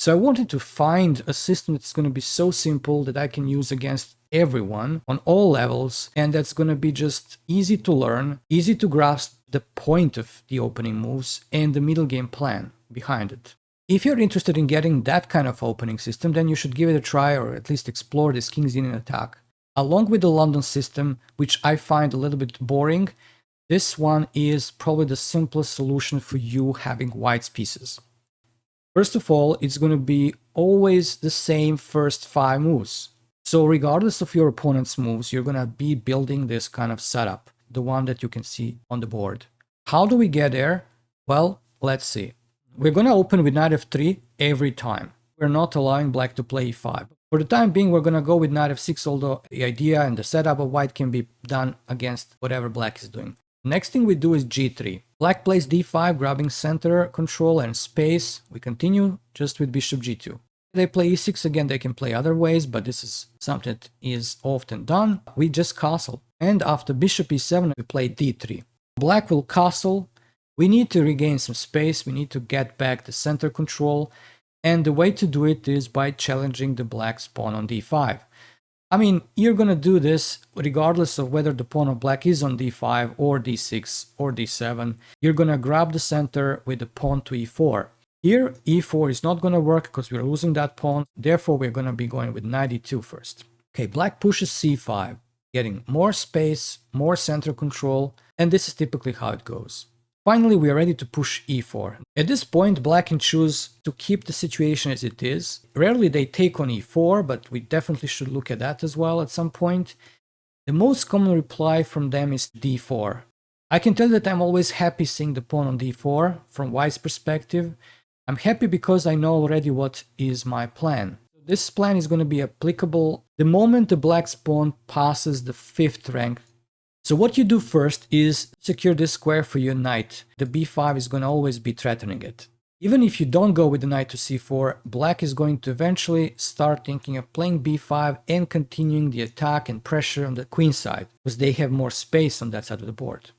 So I wanted to find a system that's going to be so simple that I can use against everyone on all levels, and that's going to be just easy to learn, easy to grasp the point of the opening moves and the middle game plan behind it. If you're interested in getting that kind of opening system, then you should give it a try or at least explore this King's Indian attack. Along with the London system, which I find a little bit boring, this one is probably the simplest solution for you having white pieces. First of all, it's going to be always the same first 5 moves. So regardless of your opponent's moves, you're going to be building this kind of setup, the one that you can see on the board. How do we get there? Well, let's see. We're going to open with knight f3 every time. We're not allowing black to play e5. For the time being, we're going to go with knight f6, although the idea and the setup of white can be done against whatever black is doing. Next thing we do is g3. Black plays d5, grabbing center control and space. We continue just with bishop g2. They play e6 again, they can play other ways, but this is something that is often done. We just castle. And after bishop e7, we play d3. Black will castle. We need to regain some space, we need to get back the center control, and the way to do it is by challenging the black's pawn on d5. I mean, you're gonna do this regardless of whether the pawn of black is on d5 or d6 or d7. You're gonna grab the center with the pawn to e4. Here, e4 is not gonna work because we're losing that pawn, therefore we're gonna be going with knight e2 first. Okay, black pushes c5, getting more space, more center control, and this is typically how it goes. Finally, we are ready to push e4. At this point, black can choose to keep the situation as it is. Rarely they take on e4, but we definitely should look at that as well at some point. The most common reply from them is d4. I can tell that I'm always happy seeing the pawn on d4 from white's perspective. I'm happy because I know already what is my plan. This plan is going to be applicable the moment the black's pawn passes the 5th rank. So what you do first is secure this square for your knight. The b5 is going to always be threatening it. Even if you don't go with the knight to c4, black is going to eventually start thinking of playing b5 and continuing the attack and pressure on the queen side, because they have more space on that side of the board.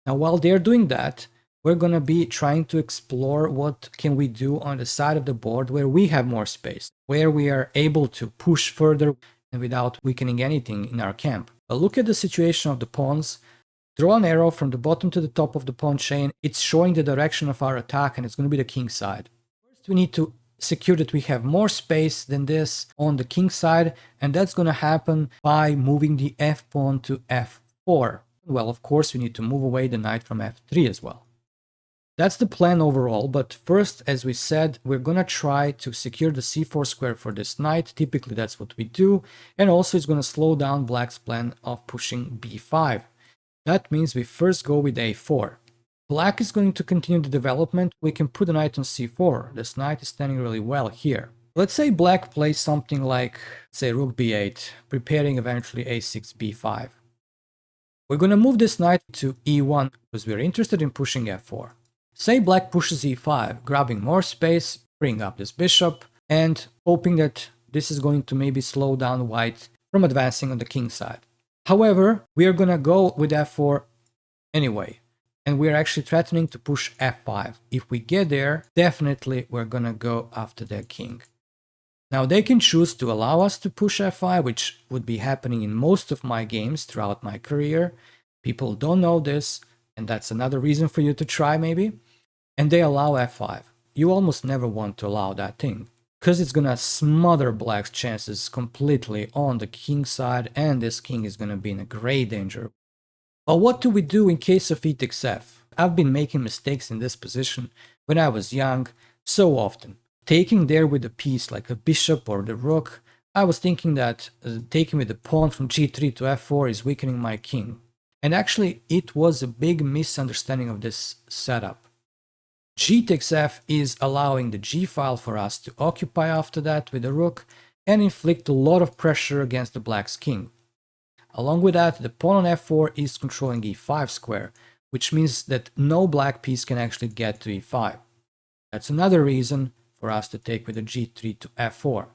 Now while they're doing that, we're going to be trying to explore what can we do on the side of the board where we have more space, where we are able to push further and without weakening anything in our camp. But look at the situation of the pawns. Draw an arrow from the bottom to the top of the pawn chain. It's showing the direction of our attack and it's going to be the king side. First we need to secure that we have more space than this on the king side, and that's going to happen by moving the f pawn to f4. Well, of course we need to move away the knight from f3 as well. That's the plan overall, but first, as we said, we're gonna try to secure the c4 square for this knight. Typically that's what we do, and also it's gonna slow down black's plan of pushing b5. That means we first go with a4. Black is going to continue the development. We can put the knight on c4. This knight is standing really well here. Let's say black plays something like, say, rook b8, preparing eventually a6, b5. We're gonna move this knight to e1 because we're interested in pushing f4. Say black pushes e5, grabbing more space, bring up this bishop, and hoping that this is going to maybe slow down white from advancing on the king side. However, we are gonna go with f4 anyway, and we're actually threatening to push f5. If we get there, definitely we're gonna go after their king. Now they can choose to allow us to push f5, which would be happening in most of my games throughout my career. People don't know this, and that's another reason for you to try maybe. And they allow f5. You almost never want to allow that thing, because it's gonna smother black's chances completely on the king side, and this king is gonna be in a great danger. But what do we do in case of e takes f? I've been making mistakes in this position when I was young so often. Taking there with a piece like a bishop or the rook, I was thinking that taking with the pawn from g3 to f4 is weakening my king. And actually it was a big misunderstanding of this setup. G takes f is allowing the g file for us to occupy after that with the rook and inflict a lot of pressure against the black's king. Along with that, the pawn on f4 is controlling e5 square, which means that no black piece can actually get to e5. That's another reason for us to take with the g3 to f4.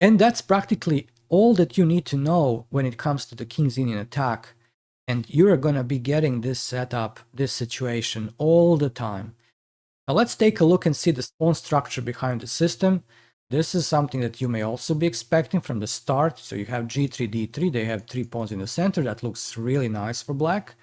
And that's practically all that you need to know when it comes to the King's Indian attack. And you're gonna be getting this setup, this situation all the time. Now let's take a look and see the pawn structure behind the system. This is something that you may also be expecting from the start. So you have g3, d3, they have 3 pawns in the center. That looks really nice for black.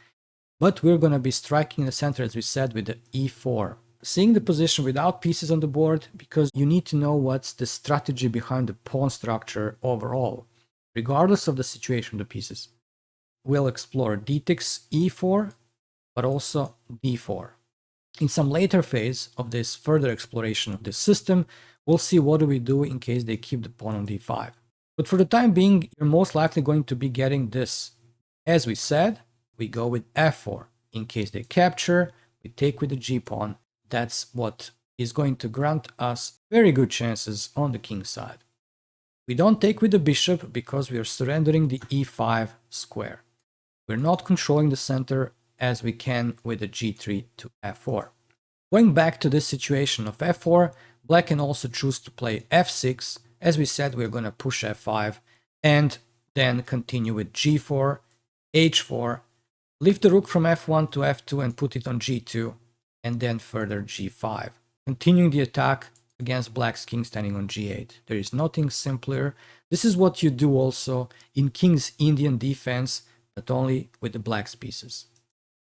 But we're going to be striking in the center, as we said, with the e4. Seeing the position without pieces on the board, because you need to know what's the strategy behind the pawn structure overall, regardless of the situation of the pieces. We'll explore d takes e4, but also d4. In some later phase of this further exploration of this system, we'll see what do we do in case they keep the pawn on d5. But for the time being, you're most likely going to be getting this. As we said, we go with f4. In case they capture, we take with the g-pawn. That's what is going to grant us very good chances on the king side. We don't take with the bishop because we are surrendering the e5 square. We're not controlling the center as we can with the g3 to f4. Going back to this situation of f4, black can also choose to play f6. As we said, we're going to push f5 and then continue with g4, h4, lift the rook from f1 to f2 and put it on g2, and then further g5. Continuing the attack against black's king standing on g8. There is nothing simpler. This is what you do also in King's Indian defense, but only with the black's pieces.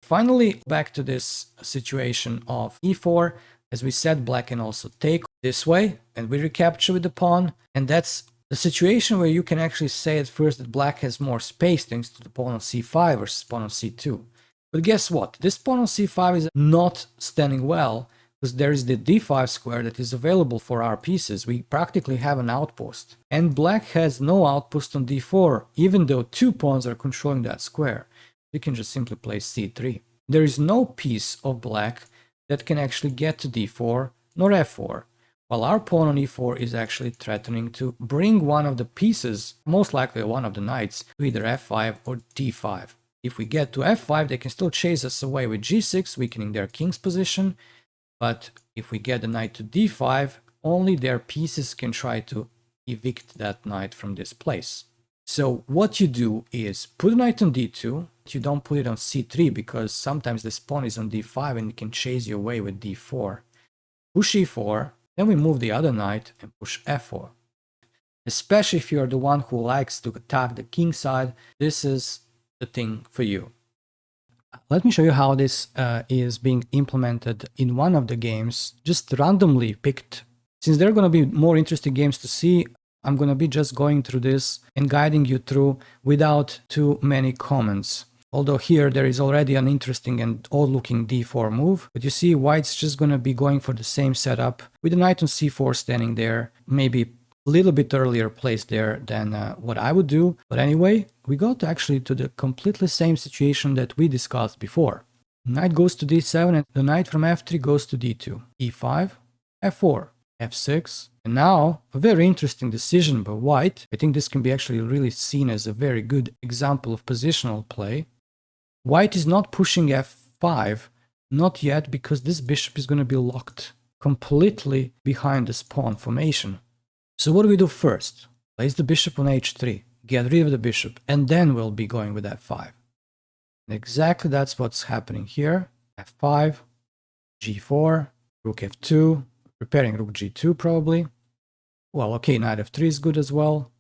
Finally, back to this situation of e4. As we said, black can also take this way, and we recapture with the pawn. And that's the situation where you can actually say at first that black has more space thanks to the pawn on c5 versus pawn on c2. But guess what? This pawn on c5 is not standing well, because there is the d5 square that is available for our pieces. We practically have an outpost. And black has no outpost on d4, even though 2 pawns are controlling that square. You can just simply play c3. There is no piece of black that can actually get to d4 nor f4, while our pawn on e4 is actually threatening to bring one of the pieces, most likely one of the knights, to either f5 or d5. If we get to f5, they can still chase us away with g6, weakening their king's position, but if we get the knight to d5, only their pieces can try to evict that knight from this place. So what you do is put the knight on d2, you don't put it on c3 because sometimes this pawn is on d5 and it can chase you away with d4. Push e4, then we move the other knight and push f4. Especially if you're the one who likes to attack the king side, this is the thing for you. Let me show you how this is being implemented in one of the games, just randomly picked. Since there are going to be more interesting games to see, I'm going to be just going through this and guiding you through without too many comments. Although here there is already an interesting and odd-looking d4 move, but you see white's just going to be going for the same setup with the knight on c4 standing there, maybe a little bit earlier placed there than what I would do. But anyway, we got actually to the completely same situation that we discussed before. Knight goes to d7 and the knight from f3 goes to d2, e5, f4, f6. And now, a very interesting decision by white. I think this can be actually really seen as a very good example of positional play. White is not pushing f5, not yet, because this bishop is going to be locked completely behind this pawn formation. So what do we do first? Place the bishop on h3, get rid of the bishop, and then we'll be going with f5. And exactly that's what's happening here. f5, g4, rook f2, preparing rook g2 probably. Well, okay, knight f3 is good as well.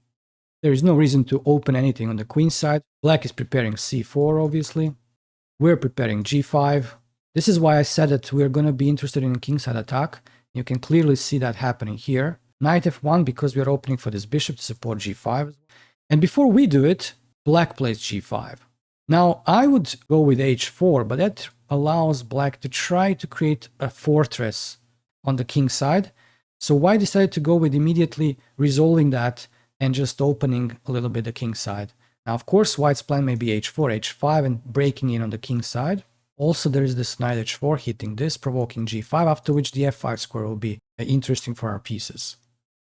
There is no reason to open anything on the queen side. Black is preparing c4, obviously. We're preparing g5. This is why I said that we're going to be interested in a kingside attack. You can clearly see that happening here. Knight f1 because we're opening for this bishop to support g5. And before we do it, black plays g5. Now, I would go with h4, but that allows black to try to create a fortress on the king side. So white decided to go with immediately resolving that and just opening a little bit the king side. Now, of course, white's plan may be h4, h5 and breaking in on the king side. Also, there is this knight h4 hitting this, provoking g5, after which the f5 square will be interesting for our pieces.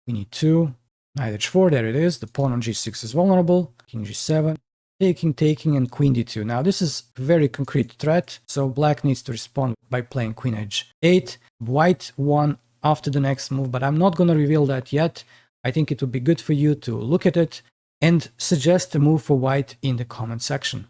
We need 2, knight h4, there it is, the pawn on g6 is vulnerable, king g7, taking, and queen d2. Now, this is a very concrete threat, so black needs to respond by playing queen h8. White won after the next move, but I'm not going to reveal that yet. I think it would be good for you to look at it and suggest a move for white in the comment section.